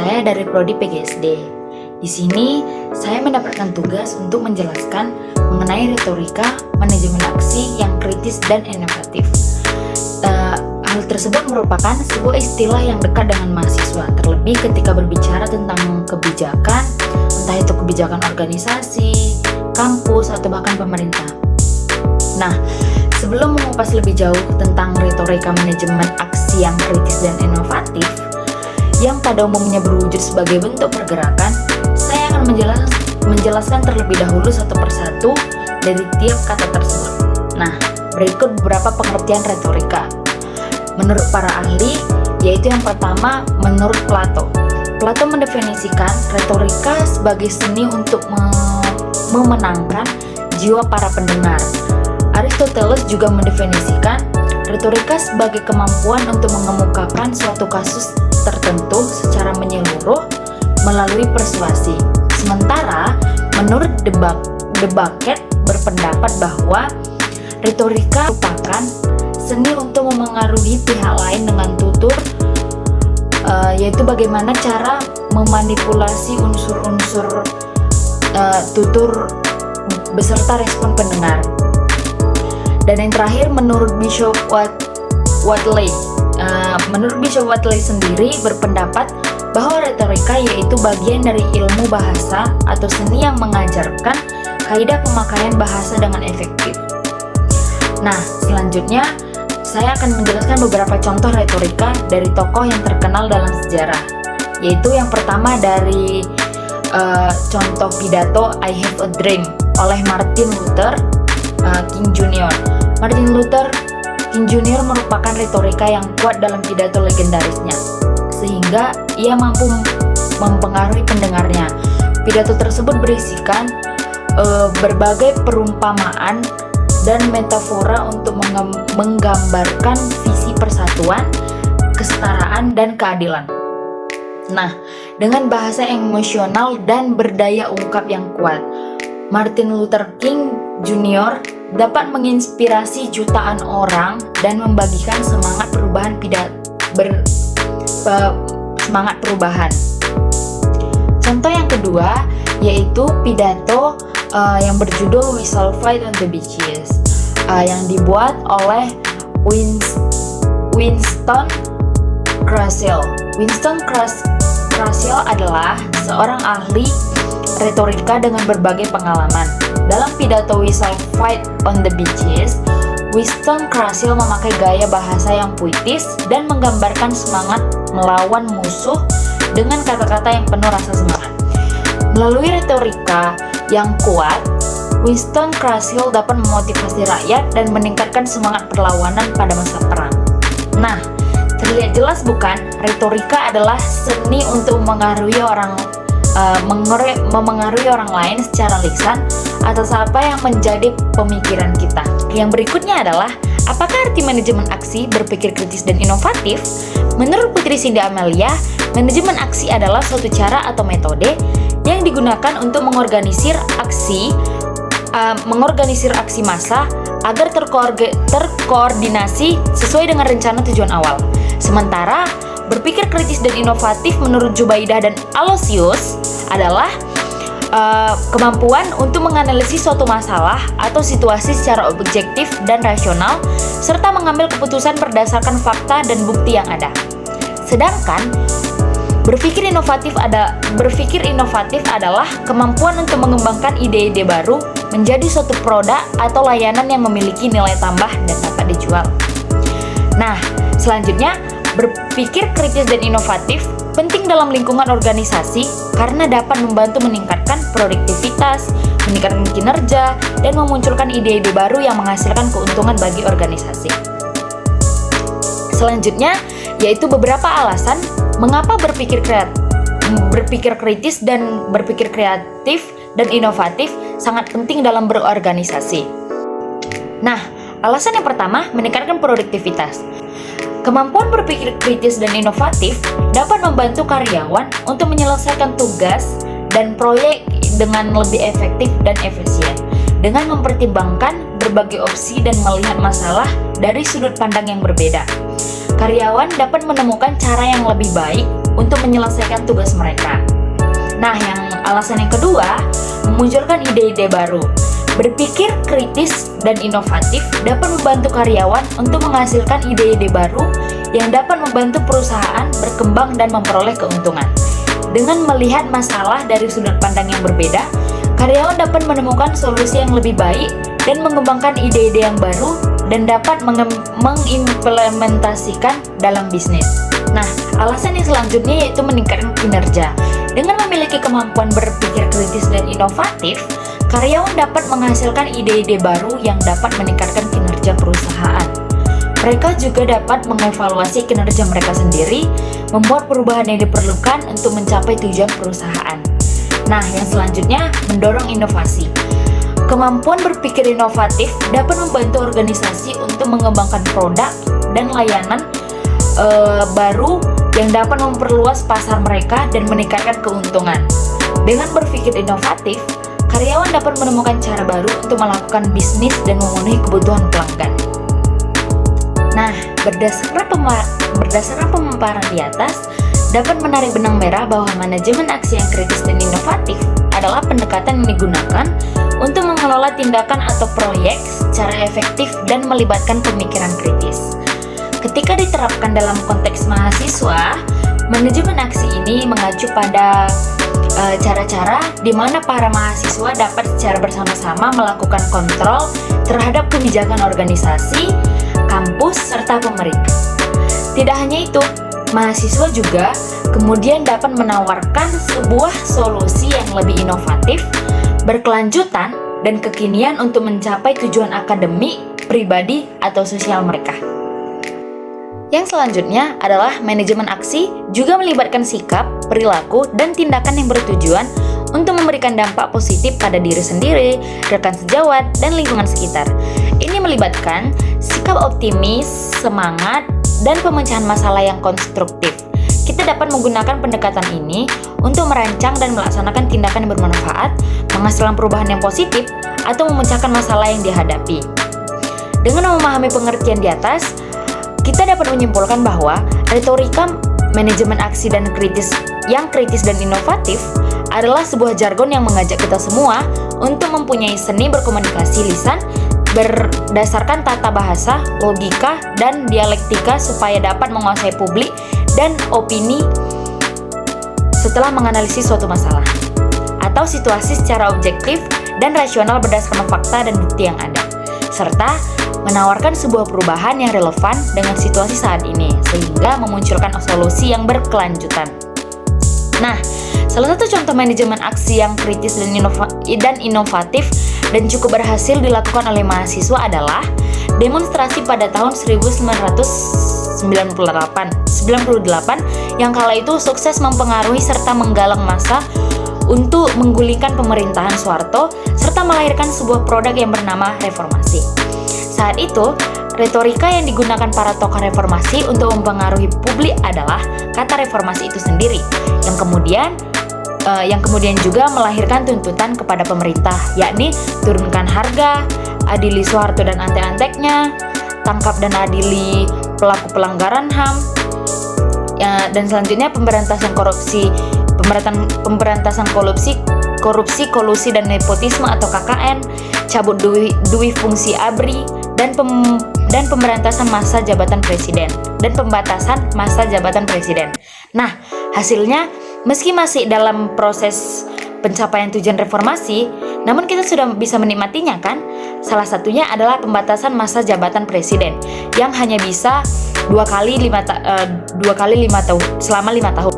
saya dari Prodi PGSD. Di sini, saya mendapatkan tugas untuk menjelaskan mengenai retorika manajemen aksi yang kritis dan inovatif. Hal tersebut merupakan sebuah istilah yang dekat dengan mahasiswa, terlebih ketika berbicara tentang kebijakan, entah itu kebijakan organisasi, kampus, atau bahkan pemerintah. Nah, sebelum mengupas lebih jauh tentang retorika manajemen aksi yang kritis dan inovatif, yang pada umumnya berwujud sebagai bentuk pergerakan, saya akan menjelaskan terlebih dahulu satu persatu dari tiap kata tersebut. Nah, berikut beberapa pengertian retorika. Menurut para ahli, yaitu yang pertama, menurut Plato. Plato mendefinisikan retorika sebagai seni untuk memenangkan jiwa para pendengar. Aristoteles juga mendefinisikan retorika sebagai kemampuan untuk mengemukakan suatu kasus tertentu secara menyeluruh melalui persuasi. Sementara, menurut De Backet berpendapat bahwa retorika merupakan seni untuk memengaruhi pihak lain dengan tutur, yaitu bagaimana cara memanipulasi unsur-unsur tutur beserta respon pendengar. Dan yang terakhir, menurut Bishop Whately, sendiri berpendapat bahwa retorika yaitu bagian dari ilmu bahasa atau seni yang mengajarkan kaidah pemakaian bahasa dengan efektif. Nah, selanjutnya saya akan menjelaskan beberapa contoh retorika dari tokoh yang terkenal dalam sejarah, yaitu yang pertama dari contoh pidato I Have a Dream oleh Martin Luther King Jr. Martin Luther King Jr. merupakan retorika yang kuat dalam pidato legendarisnya, sehingga ia mampu mempengaruhi pendengarnya. Pidato tersebut berisikan berbagai perumpamaan dan metafora untuk menggambarkan visi persatuan, kesetaraan, dan keadilan. Nah, dengan bahasa emosional dan berdaya ungkap yang kuat, Martin Luther King Jr. dapat menginspirasi jutaan orang dan membagikan semangat perubahan. Contoh yang kedua yaitu pidato yang berjudul We Shall Fight on the Beaches, yang dibuat oleh Winston Churchill. Winston Churchill adalah seorang ahli retorika dengan berbagai pengalaman. Dalam pidato We Shall Fight on the Beaches, Winston Churchill memakai gaya bahasa yang puitis dan menggambarkan semangat melawan musuh dengan kata-kata yang penuh rasa semangat. Melalui retorika yang kuat, Winston Churchill dapat memotivasi rakyat dan meningkatkan semangat perlawanan pada masa perang. Nah, terlihat jelas bukan? Retorika adalah seni untuk memengaruhi orang lain secara lisan atas apa yang menjadi pemikiran kita. Yang berikutnya adalah, apakah arti manajemen aksi berpikir kritis dan inovatif? Menurut Putri Cindy Amelia, manajemen aksi adalah suatu cara atau metode yang digunakan untuk mengorganisir aksi massa agar terkoordinasi sesuai dengan rencana tujuan awal. Sementara berpikir kritis dan inovatif menurut Jubaidah dan Aloysius adalah kemampuan untuk menganalisis suatu masalah atau situasi secara objektif dan rasional serta mengambil keputusan berdasarkan fakta dan bukti yang ada. Sedangkan berpikir inovatif adalah kemampuan untuk mengembangkan ide-ide baru menjadi suatu produk atau layanan yang memiliki nilai tambah dan dapat dijual. Nah, selanjutnya, berpikir kritis dan inovatif penting dalam lingkungan organisasi karena dapat membantu meningkatkan produktivitas, meningkatkan kinerja, dan memunculkan ide-ide baru yang menghasilkan keuntungan bagi organisasi. Selanjutnya, yaitu beberapa alasan mengapa berpikir kritis dan berpikir kreatif dan inovatif sangat penting dalam berorganisasi. Nah, alasan yang pertama, meningkatkan produktivitas. Kemampuan berpikir kritis dan inovatif dapat membantu karyawan untuk menyelesaikan tugas dan proyek dengan lebih efektif dan efisien, dengan mempertimbangkan berbagai opsi dan melihat masalah dari sudut pandang yang berbeda. Karyawan dapat menemukan cara yang lebih baik untuk menyelesaikan tugas mereka. Nah, yang alasan yang kedua, memunculkan ide-ide baru. Berpikir kritis dan inovatif dapat membantu karyawan untuk menghasilkan ide-ide baru yang dapat membantu perusahaan berkembang dan memperoleh keuntungan. Dengan melihat masalah dari sudut pandang yang berbeda, karyawan dapat menemukan solusi yang lebih baik dan mengembangkan ide-ide yang baru dan dapat mengimplementasikan dalam bisnis. Nah, alasan yang selanjutnya yaitu meningkatkan kinerja. Dengan memiliki kemampuan berpikir kritis dan inovatif, karyawan dapat menghasilkan ide-ide baru yang dapat meningkatkan kinerja perusahaan. Mereka juga dapat mengevaluasi kinerja mereka sendiri, membuat perubahan yang diperlukan untuk mencapai tujuan perusahaan. Nah, yang selanjutnya, mendorong inovasi. Kemampuan berpikir inovatif dapat membantu organisasi untuk mengembangkan produk dan layanan baru yang dapat memperluas pasar mereka dan meningkatkan keuntungan. Dengan berpikir inovatif, karyawan dapat menemukan cara baru untuk melakukan bisnis dan memenuhi kebutuhan pelanggan. Nah, berdasarkan pemaparan di atas, dapat menarik benang merah bahwa manajemen aksi yang kritis dan inovatif adalah pendekatan yang digunakan untuk mengelola tindakan atau proyek secara efektif dan melibatkan pemikiran kritis. Ketika diterapkan dalam konteks mahasiswa, manajemen aksi ini mengacu pada cara-cara di mana para mahasiswa dapat secara bersama-sama melakukan kontrol terhadap kebijakan organisasi, kampus, serta pemerintah. Tidak hanya itu, mahasiswa juga kemudian dapat menawarkan sebuah solusi yang lebih inovatif, berkelanjutan, dan kekinian untuk mencapai tujuan akademik, pribadi, atau sosial mereka. Yang selanjutnya adalah manajemen aksi juga melibatkan sikap, perilaku, dan tindakan yang bertujuan untuk memberikan dampak positif pada diri sendiri, rekan sejawat, dan lingkungan sekitar. Ini melibatkan sikap optimis, semangat, dan pemecahan masalah yang konstruktif. Kita dapat menggunakan pendekatan ini untuk merancang dan melaksanakan tindakan yang bermanfaat, menghasilkan perubahan yang positif, atau memecahkan masalah yang dihadapi. Dengan memahami pengertian di atas, kita dapat menyimpulkan bahwa retorika manajemen aksi dan kritis dan inovatif adalah sebuah jargon yang mengajak kita semua untuk mempunyai seni berkomunikasi lisan berdasarkan tata bahasa, logika, dan dialektika supaya dapat menguasai publik dan opini setelah menganalisis suatu masalah atau situasi secara objektif dan rasional berdasarkan fakta dan bukti yang ada, serta menawarkan sebuah perubahan yang relevan dengan situasi saat ini, sehingga memunculkan solusi yang berkelanjutan. Nah, salah satu contoh manajemen aksi yang kritis dan inovatif dan cukup berhasil dilakukan oleh mahasiswa adalah demonstrasi pada tahun 1998 yang kala itu sukses mempengaruhi serta menggalang massa untuk menggulingkan pemerintahan Soeharto serta melahirkan sebuah produk yang bernama reformasi. Saat itu, retorika yang digunakan para tokoh reformasi untuk mempengaruhi publik adalah kata reformasi itu sendiri, yang kemudian juga melahirkan tuntutan kepada pemerintah, yakni turunkan harga, adili Soeharto dan antek-anteknya, tangkap dan adili pelaku pelanggaran HAM, dan selanjutnya pemberantasan korupsi, kolusi dan nepotisme atau KKN, cabut duit fungsi ABRI, dan pemberantasan masa jabatan presiden dan pembatasan masa jabatan presiden. Nah, hasilnya meski masih dalam proses pencapaian tujuan reformasi, namun kita sudah bisa menikmatinya kan? Salah satunya adalah pembatasan masa jabatan presiden yang hanya bisa selama 5 tahun.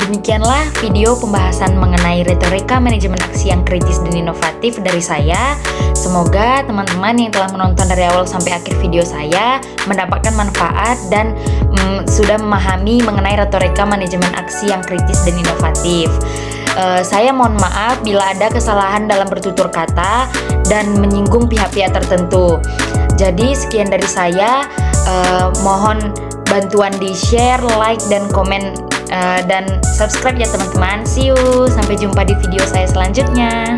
Demikianlah video pembahasan mengenai retorika manajemen aksi yang kritis dan inovatif dari saya. Semoga teman-teman yang telah menonton dari awal sampai akhir video saya mendapatkan manfaat dan sudah memahami mengenai retorika manajemen aksi yang kritis dan inovatif. Saya mohon maaf bila ada kesalahan dalam bertutur kata dan menyinggung pihak-pihak tertentu. Jadi sekian dari saya, mohon bantuan di share, like, dan komen dan subscribe ya teman-teman. See you, sampai jumpa di video saya selanjutnya.